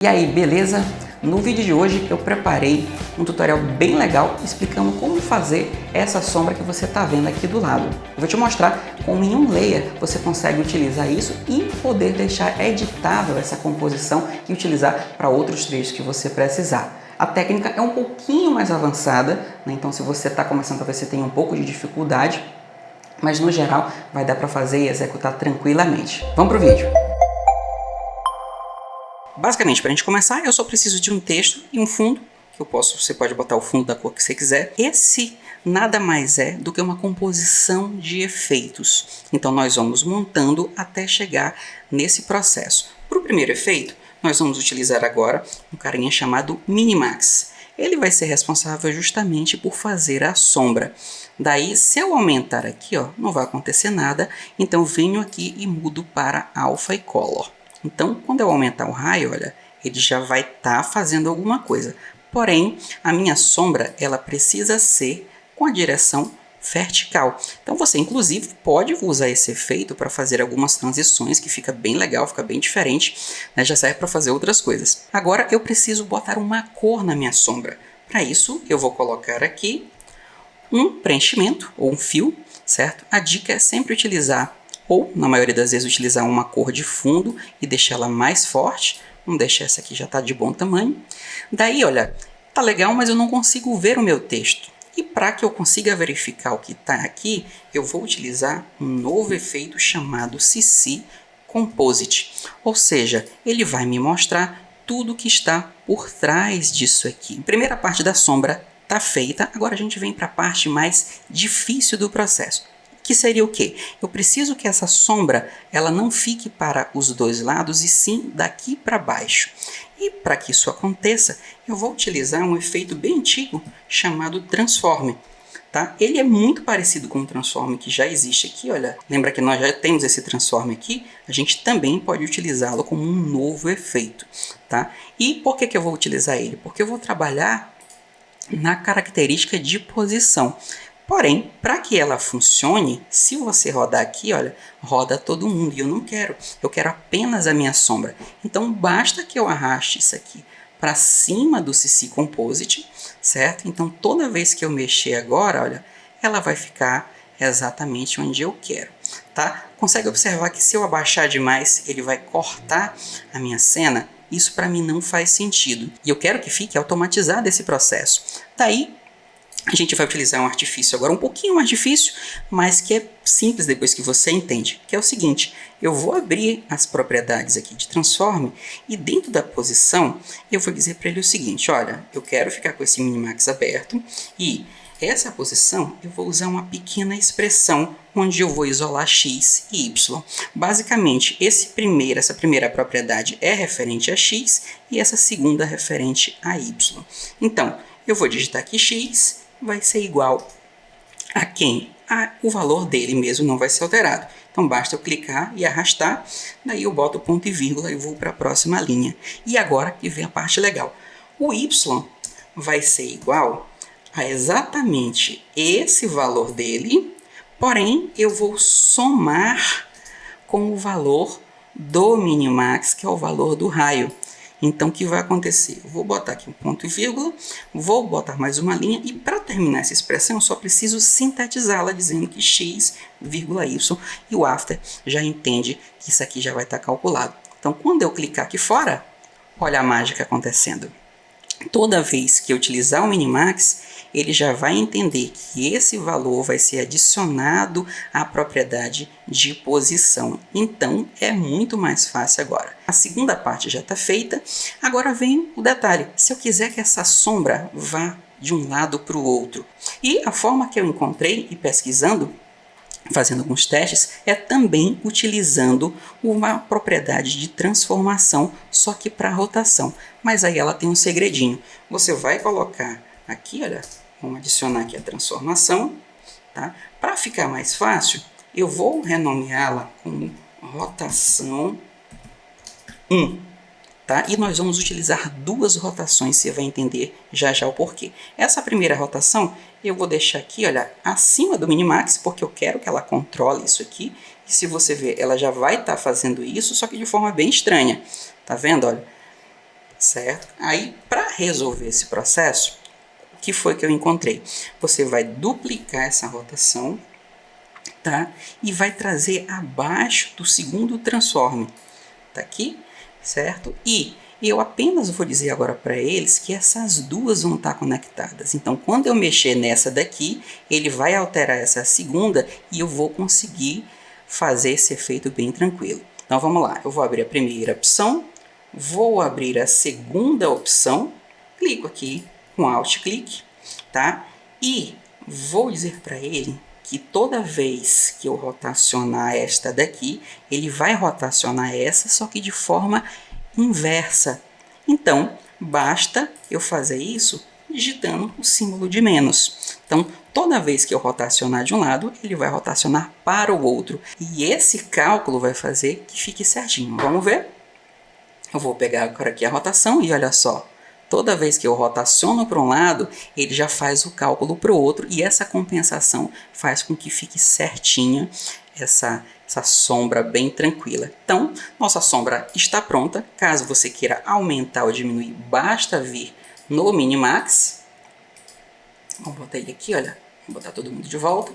E aí, beleza? No vídeo de hoje eu preparei um tutorial bem legal explicando como fazer essa sombra que você está vendo aqui do lado. Eu vou te mostrar como em um layer você consegue utilizar isso e poder deixar editável essa composição e utilizar para outros trechos que você precisar. A técnica é um pouquinho mais avançada, né? Então se você está começando, talvez você tenha um pouco de dificuldade, mas no geral vai dar para fazer e executar tranquilamente. Vamos para o vídeo! Basicamente, para a gente começar, eu só preciso de um texto e um fundo, que você pode botar o fundo da cor que você quiser. Esse nada mais é do que uma composição de efeitos. Então nós vamos montando até chegar nesse processo. Para o primeiro efeito, nós vamos utilizar agora um carinha chamado Minimax. Ele vai ser responsável justamente por fazer a sombra. Daí, se eu aumentar aqui, ó, não vai acontecer nada, então venho aqui e mudo para Alpha e Color. Então, quando eu aumentar o raio, olha, ele já vai estar fazendo alguma coisa. Porém, a minha sombra, ela precisa ser com a direção vertical. Então, você, inclusive, pode usar esse efeito para fazer algumas transições, que fica bem legal, fica bem diferente, né? Já serve para fazer outras coisas. Agora, eu preciso botar uma cor na minha sombra. Para isso, eu vou colocar aqui um preenchimento, ou um fio, certo? A dica é sempre utilizar ou, na maioria das vezes, utilizar uma cor de fundo e deixar ela mais forte. Vamos deixar essa aqui, já está de bom tamanho. Daí, olha, tá legal, mas eu não consigo ver o meu texto. E para que eu consiga verificar o que está aqui, eu vou utilizar um novo efeito chamado CC Composite. Ou seja, ele vai me mostrar tudo que está por trás disso aqui. A primeira parte da sombra está feita, agora a gente vem para a parte mais difícil do processo. Que seria o quê? Eu preciso que essa sombra ela não fique para os dois lados e sim daqui para baixo. E para que isso aconteça, eu vou utilizar um efeito bem antigo chamado Transform. Tá? Ele é muito parecido com o Transform que já existe aqui. Olha, lembra que nós já temos esse Transform aqui? A gente também pode utilizá-lo como um novo efeito. Tá? E por que eu vou utilizar ele? Porque eu vou trabalhar na característica de posição. Porém, para que ela funcione, se você rodar aqui, olha, roda todo mundo. E eu não quero. Eu quero apenas a minha sombra. Então, basta que eu arraste isso aqui para cima do CC Composite, certo? Então, toda vez que eu mexer agora, olha, ela vai ficar exatamente onde eu quero, tá? Consegue observar que se eu abaixar demais, ele vai cortar a minha cena? Isso para mim não faz sentido. E eu quero que fique automatizado esse processo. Daí, a gente vai utilizar um artifício agora um pouquinho mais difícil, mas que é simples depois que você entende, que é o seguinte: eu vou abrir as propriedades aqui de Transform e dentro da posição eu vou dizer para ele o seguinte: olha, eu quero ficar com esse Minimax aberto e essa posição eu vou usar uma pequena expressão onde eu vou isolar x e y. Basicamente, essa primeira propriedade é referente a x e essa segunda referente a y. Então, eu vou digitar aqui x, vai ser igual a quem? O valor dele mesmo não vai ser alterado. Então basta eu clicar e arrastar, daí eu boto ponto e vírgula e vou para a próxima linha. E agora que vem a parte legal. O y vai ser igual a exatamente esse valor dele, porém eu vou somar com o valor do Minimax, que é o valor do raio. Então, o que vai acontecer? Eu vou botar aqui um ponto e vírgula, vou botar mais uma linha e para terminar essa expressão eu só preciso sintetizá-la dizendo que x, vírgula y e o after já entende que isso aqui já vai estar calculado. Então, quando eu clicar aqui fora, olha a mágica acontecendo. Toda vez que eu utilizar o Minimax, ele já vai entender que esse valor vai ser adicionado à propriedade de posição. Então, é muito mais fácil agora. A segunda parte já está feita. Agora vem o detalhe. Se eu quiser que essa sombra vá de um lado para o outro. E a forma que eu encontrei e pesquisando, fazendo alguns testes, é também utilizando uma propriedade de transformação, só que para rotação. Mas aí ela tem um segredinho. Você vai colocar aqui, olha, vamos adicionar aqui a transformação, tá? Para ficar mais fácil, eu vou renomeá-la como rotação 1. Tá? E nós vamos utilizar duas rotações, você vai entender já já o porquê. Essa primeira rotação eu vou deixar aqui, olha, acima do Minimax, porque eu quero que ela controle isso aqui. E se você ver, ela já vai estar fazendo isso, só que de forma bem estranha. Tá vendo? Olha, certo? Aí, para resolver esse processo, o que foi que eu encontrei? Você vai duplicar essa rotação, tá? E vai trazer abaixo do segundo transforme, tá aqui, certo? E eu apenas vou dizer agora para eles que essas duas vão estar conectadas. Então, quando eu mexer nessa daqui, ele vai alterar essa segunda e eu vou conseguir fazer esse efeito bem tranquilo. Então, vamos lá. Eu vou abrir a primeira opção, vou abrir a segunda opção, clico aqui com Alt-clique, tá? E vou dizer para ele que toda vez que eu rotacionar esta daqui, ele vai rotacionar essa, só que de forma inversa. Então, basta eu fazer isso digitando o símbolo de menos. Então, toda vez que eu rotacionar de um lado, ele vai rotacionar para o outro. E esse cálculo vai fazer que fique certinho. Vamos ver? Eu vou pegar agora aqui a rotação e olha só. Toda vez que eu rotaciono para um lado, ele já faz o cálculo para o outro. E essa compensação faz com que fique certinha essa sombra bem tranquila. Então, nossa sombra está pronta. Caso você queira aumentar ou diminuir, basta vir no Minimax. Vamos botar ele aqui, olha. Vou botar todo mundo de volta.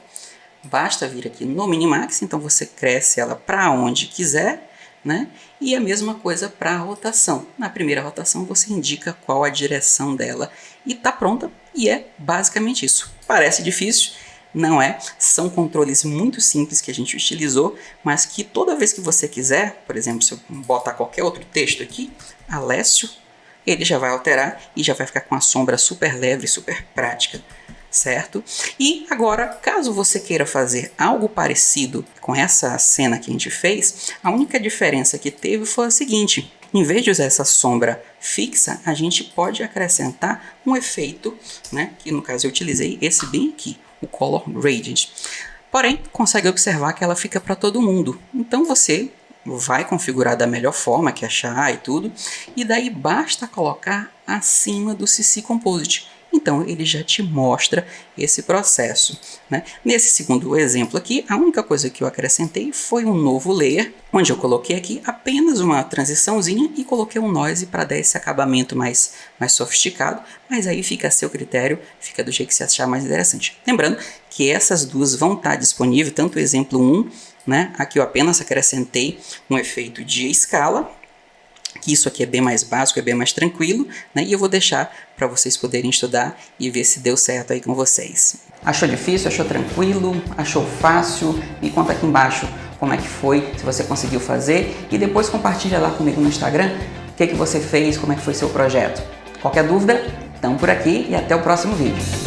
Basta vir aqui no Minimax, então você cresce ela para onde quiser, né? E a mesma coisa para a rotação. Na primeira rotação você indica qual a direção dela e está pronta. E é basicamente isso. Parece difícil? Não é, são controles muito simples que a gente utilizou, mas que toda vez que você quiser, por exemplo, se eu botar qualquer outro texto aqui, Alessio, ele já vai alterar e já vai ficar com a sombra super leve, super prática, certo? E agora, caso você queira fazer algo parecido com essa cena que a gente fez, a única diferença que teve foi a seguinte: em vez de usar essa sombra fixa, a gente pode acrescentar um efeito, né? Que no caso eu utilizei esse bem aqui, o Color Gradient. Porém, consegue observar que ela fica para todo mundo. Então você vai configurar da melhor forma que achar e tudo, e daí basta colocar acima do CC Composite. Então ele já te mostra esse processo, né? Nesse segundo exemplo aqui, a única coisa que eu acrescentei foi um novo layer, onde eu coloquei aqui apenas uma transiçãozinha e coloquei um noise para dar esse acabamento mais sofisticado, mas aí fica a seu critério, fica do jeito que você achar mais interessante. Lembrando que essas duas vão estar disponíveis, tanto o exemplo 1, né? Aqui eu apenas acrescentei um efeito de escala, que isso aqui é bem mais básico, é bem mais tranquilo, né? E eu vou deixar para vocês poderem estudar e ver se deu certo aí com vocês. Achou difícil? Achou tranquilo? Achou fácil? Me conta aqui embaixo como é que foi, se você conseguiu fazer, e depois compartilha lá comigo no Instagram o que você fez, como é que foi seu projeto. Qualquer dúvida, estamos por aqui e até o próximo vídeo.